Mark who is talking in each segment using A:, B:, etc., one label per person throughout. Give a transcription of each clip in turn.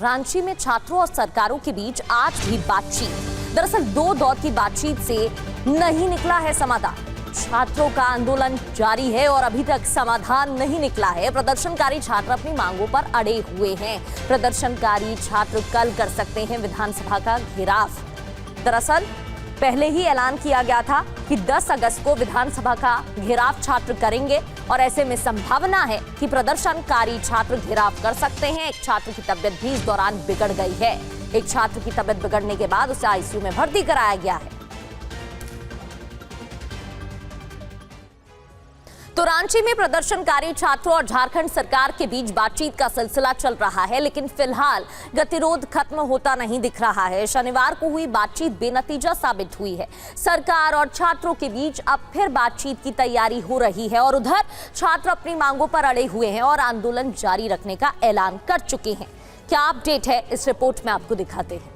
A: रांची में छात्रों और सरकारों के बीच आज भी बातचीत। दरअसल 2 दौर की बातचीत से नहीं निकला है समाधान। छात्रों का आंदोलन जारी है और अभी तक समाधान नहीं निकला है। प्रदर्शनकारी छात्र अपनी मांगों पर अड़े हुए हैं। प्रदर्शनकारी छात्र कल कर सकते हैं विधानसभा का घेराव। दरअसल पहले ही ऐलान किया गया था कि 10 अगस्त को विधानसभा का घेराव छात्र करेंगे और ऐसे में संभावना है कि प्रदर्शनकारी छात्र घेराव कर सकते हैं। एक छात्र की तबीयत भी इस दौरान बिगड़ गई है। एक छात्र की तबीयत बिगड़ने के बाद उसे आईसीयू में भर्ती कराया गया है। तो रांची में प्रदर्शनकारी छात्रों और झारखंड सरकार के बीच बातचीत का सिलसिला चल रहा है, लेकिन फिलहाल गतिरोध खत्म होता नहीं दिख रहा है। शनिवार को हुई बातचीत बेनतीजा साबित हुई है। सरकार और छात्रों के बीच अब फिर बातचीत की तैयारी हो रही है और उधर छात्र अपनी मांगों पर अड़े हुए हैं और आंदोलन जारी रखने का ऐलान कर चुके हैं। क्या अपडेट है, इस रिपोर्ट में आपको दिखाते हैं।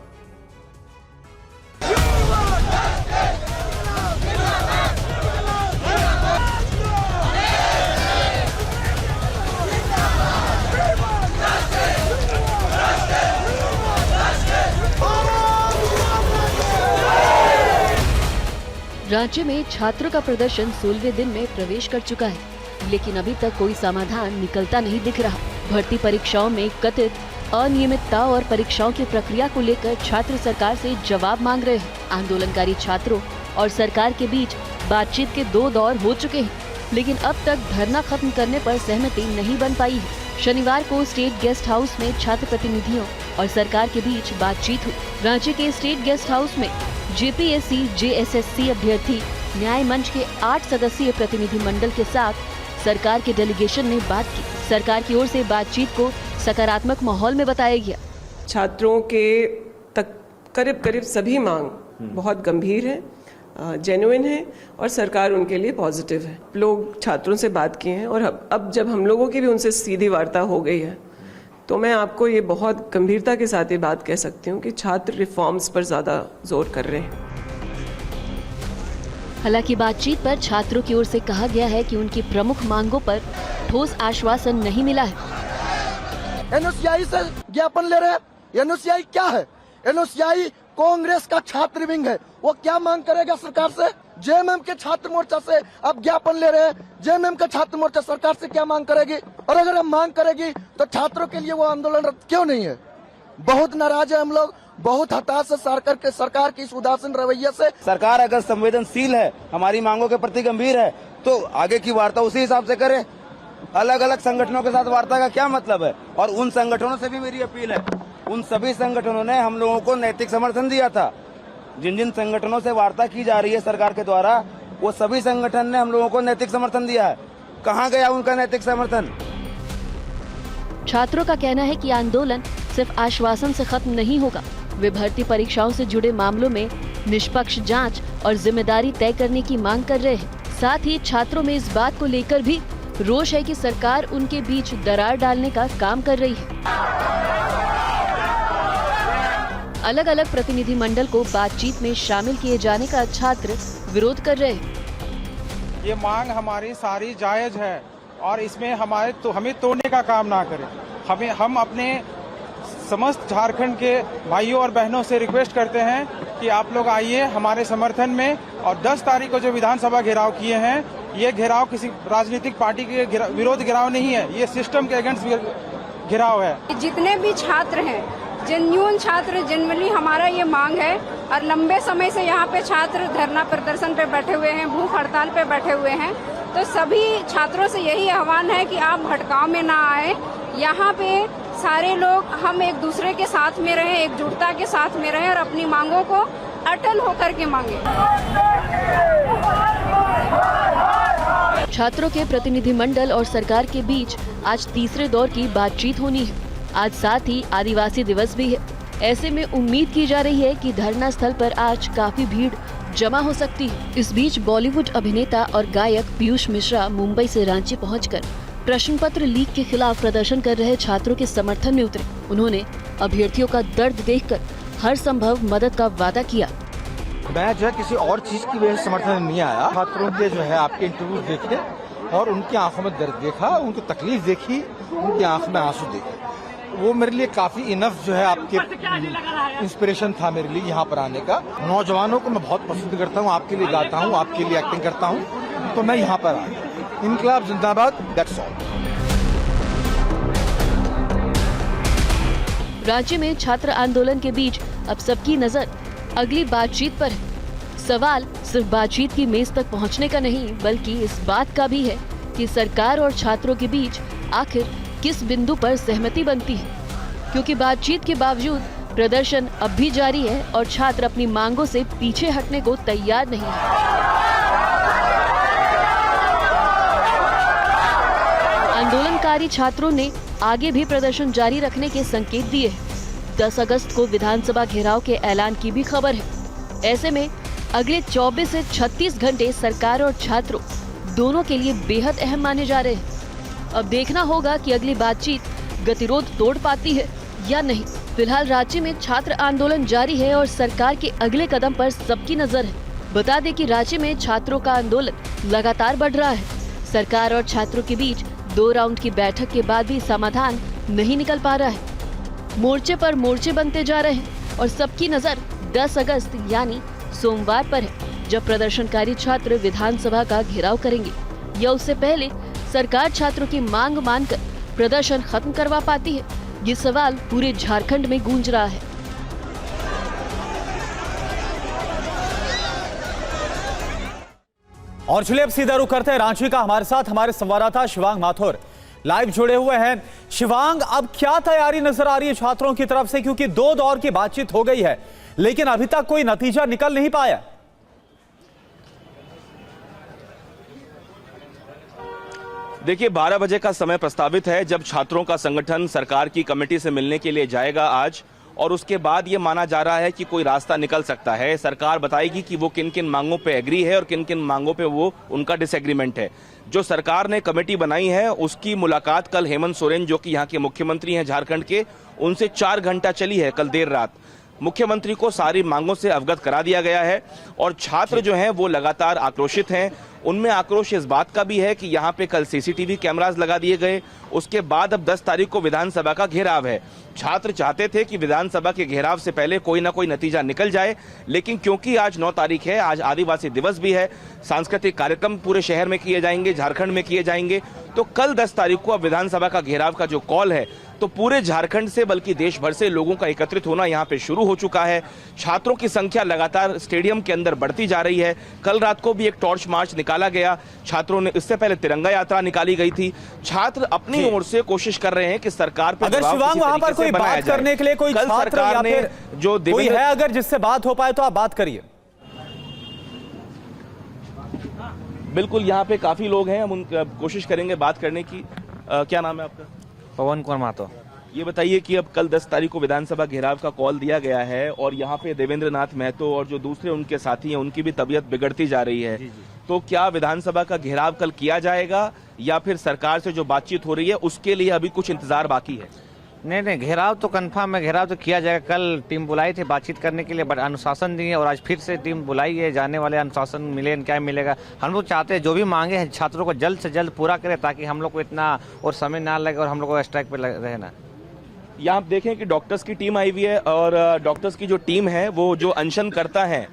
B: रांची में छात्रों का प्रदर्शन 16वें दिन में प्रवेश कर चुका है, लेकिन अभी तक कोई समाधान निकलता नहीं दिख रहा। भर्ती परीक्षाओं में कथित अनियमितता और परीक्षाओं की प्रक्रिया को लेकर छात्र सरकार से जवाब मांग रहे हैं। आंदोलनकारी छात्रों और सरकार के बीच बातचीत के 2 दौर हो चुके हैं, लेकिन अब तक धरना खत्म करने पर सहमति नहीं बन पाई है। शनिवार को स्टेट गेस्ट हाउस में छात्र प्रतिनिधियों और सरकार के बीच बातचीत हुई। रांची के स्टेट गेस्ट हाउस में जेपीएससी जेएसएससी अभ्यर्थी न्याय मंच के 8 सदस्यीय प्रतिनिधि मंडल के साथ सरकार के डेलीगेशन ने बात की। सरकार की ओर से बातचीत को सकारात्मक माहौल में बताया गया।
C: छात्रों के तक करीब सभी मांग बहुत गंभीर है, जेन्युइन है और सरकार उनके लिए पॉजिटिव है। लोग छात्रों से बात किए हैं और अब जब हम लोगों की भी उनसे सीधी वार्ता हो गई है तो मैं आपको ये बहुत गंभीरता के साथ ये बात कह सकती हूँ कि छात्र रिफॉर्म्स पर ज़्यादा जोर कर रहे हैं।
B: हालांकि बातचीत पर छात्रों की ओर से कहा गया है कि उनकी प्रमुख मांगों पर ठोस आश्वासन नहीं मिला है।
D: एनओसीआई से ज्ञापन ले रहे हैं। एनओसीआई क्या है? एनओसीआई कांग्रेस का छात्र विंग है। वो क्या मांग करेगा सरकार से? जेएमएम के छात्र मोर्चा से अब ज्ञापन ले रहे हैं। जेएमएम का छात्र मोर्चा सरकार से क्या मांग करेगी? और अगर हम मांग करेगी तो छात्रों के लिए वो आंदोलन रद्द क्यों नहीं है? बहुत नाराज है हम लोग, बहुत हताश है सरकार की इस उदासीन रवैये से।
E: सरकार अगर संवेदनशील है, हमारी मांगों के प्रति गंभीर है, तो आगे की वार्ता उसी हिसाब से करे। अलग अलग संगठनों के साथ वार्ता का क्या मतलब है? और उन संगठनों से भी मेरी अपील है, उन सभी संगठनों ने हम लोगों को नैतिक समर्थन दिया था। जिन जिन संगठनों से वार्ता की जा रही है सरकार के द्वारा, वो सभी संगठन ने हम लोगों को नैतिक समर्थन दिया है। कहाँ गया उनका नैतिक समर्थन?
B: छात्रों का कहना है कि आंदोलन सिर्फ आश्वासन से खत्म नहीं होगा। वे भर्ती परीक्षाओं से जुड़े मामलों में निष्पक्ष जांच और जिम्मेदारी तय करने की मांग कर रहे हैं। साथ ही छात्रों में इस बात को लेकर भी रोष है कि सरकार उनके बीच दरार डालने का काम कर रही है। अलग अलग प्रतिनिधि मंडल को बातचीत में शामिल किए जाने का छात्र विरोध कर रहे हैं।
F: ये मांग हमारी सारी जायज है और इसमें हमें तोड़ने का काम ना करें। हम अपने समस्त झारखंड के भाइयों और बहनों से रिक्वेस्ट करते हैं कि आप लोग आइए हमारे समर्थन में। और 10 तारीख को जो विधानसभा घेराव किए हैं, ये घेराव किसी राजनीतिक पार्टी के विरोध घेराव नहीं है, ये सिस्टम के अगेंस्ट घेराव है।
G: जितने भी छात्र हैं, जेन्युइन छात्र, जनरली हमारा ये मांग है और लंबे समय से यहाँ पे छात्र धरना प्रदर्शन पे बैठे हुए हैं, भूख हड़ताल पे बैठे हुए हैं। तो सभी छात्रों से यही आह्वान है कि आप भटकाव में ना आए। यहाँ पे सारे लोग हम एक दूसरे के साथ में रहें, एकजुटता के साथ में रहें और अपनी मांगों को अटल होकर के मांगे।
B: छात्रों के प्रतिनिधि मंडल और सरकार के बीच आज तीसरे दौर की बातचीत होनी है। आज साथ ही आदिवासी दिवस भी है। ऐसे में उम्मीद की जा रही है कि धरना स्थल पर आज काफी भीड़ जमा हो सकती है। इस बीच बॉलीवुड अभिनेता और गायक पीयूष मिश्रा मुंबई से रांची पहुंचकर प्रश्न पत्र लीक के खिलाफ प्रदर्शन कर रहे छात्रों के समर्थन में उतरे। उन्होंने अभ्यर्थियों का दर्द देखकर हर संभव मदद का वादा किया।
H: मैं जो है किसी और चीज की वजह से समर्थन में नहीं आया। छात्रों के जो है आपके इंटरव्यू देखे और उनकी आंखों में दर्द देखा, उनकी तकलीफ देखी, उनकी आंख में आंसू देखे। वो मेरे लिए काफी इनफ जो है आपके इंस्पिरेशन था मेरे लिए यहाँ पर आने का। नौजवानों को मैं बहुत पसंद करता हूँ, आपके लिए गाता हूँ, आपके लिए एक्टिंग करता हूँ, तो मैं यहाँ पर आया। इनकलाब जिंदाबाद, दैट्स ऑल।
B: राज्य में छात्र आंदोलन के बीच अब सबकी नजर अगली बातचीत पर है। सवाल सिर्फ बातचीत की मेज तक पहुंचने का नहीं, बल्कि इस बात का भी है कि सरकार और छात्रों के बीच आखिर किस बिंदु पर सहमति बनती है, क्योंकि बातचीत के बावजूद प्रदर्शन अब भी जारी है और छात्र अपनी मांगों से पीछे हटने को तैयार नहीं है। आंदोलनकारी छात्रों ने आगे भी प्रदर्शन जारी रखने के संकेत दिए हैं। 10 अगस्त को विधानसभा घेराव के ऐलान की भी खबर है। ऐसे में अगले 24 से 36 घंटे सरकार और छात्रों दोनों के लिए बेहद अहम माने जा रहे हैं। अब देखना होगा कि अगली बातचीत गतिरोध तोड़ पाती है या नहीं। फिलहाल राज्य में छात्र आंदोलन जारी है और सरकार के अगले कदम पर सबकी नजर है। बता दें कि राज्य में छात्रों का आंदोलन लगातार बढ़ रहा है। सरकार और छात्रों के बीच 2 राउंड की बैठक के बाद भी समाधान नहीं निकल पा रहा है। मोर्चे पर मोर्चे बनते जा रहे हैं और सबकी नजर 10 अगस्त यानी सोमवार पर है, जब प्रदर्शनकारी छात्र विधानसभा का घेराव करेंगे, या उससे पहले सरकार छात्रों की मांग मानकर प्रदर्शन खत्म करवा पाती है। ये सवाल पूरे झारखंड में गूंज रहा है।
I: और चलिए अब सीधा रुख करते हैं रांची का। हमारे साथ हमारे संवाददाता शिवांग माथुर लाइव जुड़े हुए हैं। शिवांग, अब क्या तैयारी नजर आ रही है छात्रों की तरफ से, क्योंकि 2 दौर की बातचीत हो गई है लेकिन अभी तक कोई नतीजा निकल नहीं पाया।
J: देखिए 12 बजे का समय प्रस्तावित है जब छात्रों का संगठन सरकार की कमेटी से मिलने के लिए जाएगा आज, और उसके बाद ये माना जा रहा है कि कोई रास्ता निकल सकता है। सरकार बताएगी कि वो किन किन मांगों पे एग्री है और किन किन मांगों पे वो उनका डिसएग्रीमेंट है। जो सरकार ने कमेटी बनाई है उसकी मुलाकात कल हेमंत सोरेन, जो कि यहाँ के मुख्यमंत्री हैं झारखंड के, उनसे 4 घंटा चली है कल देर रात। मुख्यमंत्री को सारी मांगों से अवगत करा दिया गया है और छात्र जो हैं वो लगातार आक्रोशित हैं। उनमें आक्रोश इस बात का भी है कि यहाँ पे कल सीसीटीवी कैमरास लगा दिए गए, उसके बाद अब 10 तारीख को विधानसभा का घेराव है। छात्र चाहते थे कि विधानसभा के घेराव से पहले कोई ना कोई नतीजा निकल जाए, लेकिन क्योंकि आज 9 तारीख है, आज आदिवासी दिवस भी है, सांस्कृतिक कार्यक्रम पूरे शहर में किए जाएंगे, झारखंड में किए जाएंगे, तो कल 10 तारीख को अब विधानसभा का घेराव का जो कॉल है, तो पूरे झारखंड से बल्कि देश भर से लोगों का एकत्रित होना यहाँ पे शुरू हो चुका है। छात्रों की संख्या लगातार स्टेडियम के अंदर बढ़ती जा रही है। कल रात को भी एक टॉर्च मार्च निकाला गया, छात्रों ने, इससे पहले तिरंगा यात्रा निकाली गई थी। छात्र अपनी ओर से कोशिश कर रहे हैं कि सरकार पर
I: अगर शिवांग वहां पर कोई बात करने के लिए कोई छात्र या फिर जो कोई है अगर जिससे बात हो पाए तो आप बात करिए।
J: बिल्कुल, यहाँ पे काफी लोग हैं, हम कोशिश करेंगे बात करने की। क्या नाम है आपका?
K: पवन कुमार महतो।
J: ये बताइए कि अब कल 10 तारीख को विधानसभा घेराव का कॉल दिया गया है और यहाँ पे देवेंद्र नाथ महतो और जो दूसरे उनके साथी हैं उनकी भी तबीयत बिगड़ती जा रही है, तो क्या विधानसभा का घेराव कल किया जाएगा या फिर सरकार से जो बातचीत हो रही है उसके लिए अभी कुछ इंतजार बाकी है?
K: नहीं, घेराव तो कंफर्म है, घेराव तो किया जाएगा। कल टीम बुलाई थी बातचीत करने के लिए, बट अनुशासन दिए और आज फिर से टीम बुलाई है। जाने वाले अनुशासन मिले, क्या मिलेगा। हम लोग चाहते हैं जो भी मांगे हैं छात्रों को जल्द से जल्द पूरा करें, ताकि हम लोग को इतना और समय ना लगे और हम लोग को स्ट्राइक पे रहे ना।
J: यहाँ आप देखें कि डॉक्टर्स की टीम आई हुई है और डॉक्टर्स की जो टीम है वो जो अनशन करता है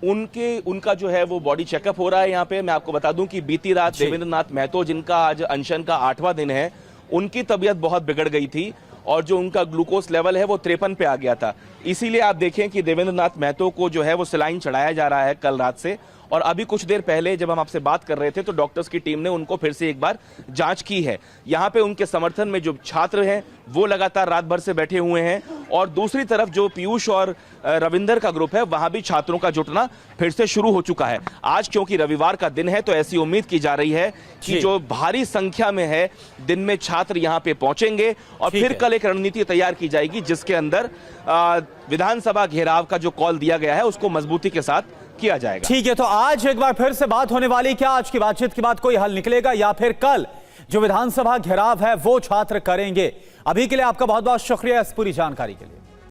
J: उनका जो है वो बॉडी चेकअप हो रहा है यहाँ पे। मैं आपको बता दूं कि बीती रात देवेंद्र नाथ महतो, जिनका आज अनशन का 8वां दिन है, उनकी तबीयत बहुत बिगड़ गई थी और जो उनका ग्लूकोज लेवल है वो 53 पे आ गया था। इसीलिए आप देखें कि देवेंद्र नाथ महतो को जो है वो सलाइन चढ़ाया जा रहा है कल रात से। और अभी कुछ देर पहले जब हम आपसे बात कर रहे थे तो डॉक्टर्स की टीम ने उनको फिर से एक बार जांच की है। यहाँ पे उनके समर्थन में जो छात्र हैं वो लगातार रात भर से बैठे हुए हैं और दूसरी तरफ जो पीयूष और रविंदर का ग्रुप है वहां भी छात्रों का जुटना फिर से शुरू हो चुका है। आज क्योंकि रविवार का दिन है तो ऐसी उम्मीद की जा रही है कि जो भारी संख्या में है दिन में छात्र यहाँ पे पहुंचेंगे और फिर कल एक रणनीति तैयार की जाएगी जिसके अंदर विधानसभा घेराव का जो कॉल दिया गया है उसको मजबूती के साथ किया जाएगा।
I: ठीक है, तो आज एक बार फिर से बात होने वाली, क्या आज की बातचीत के बाद कोई हल निकलेगा या फिर कल जो विधानसभा घेराव है वो छात्र करेंगे? अभी के लिए आपका बहुत बहुत शुक्रिया इस पूरी जानकारी के लिए।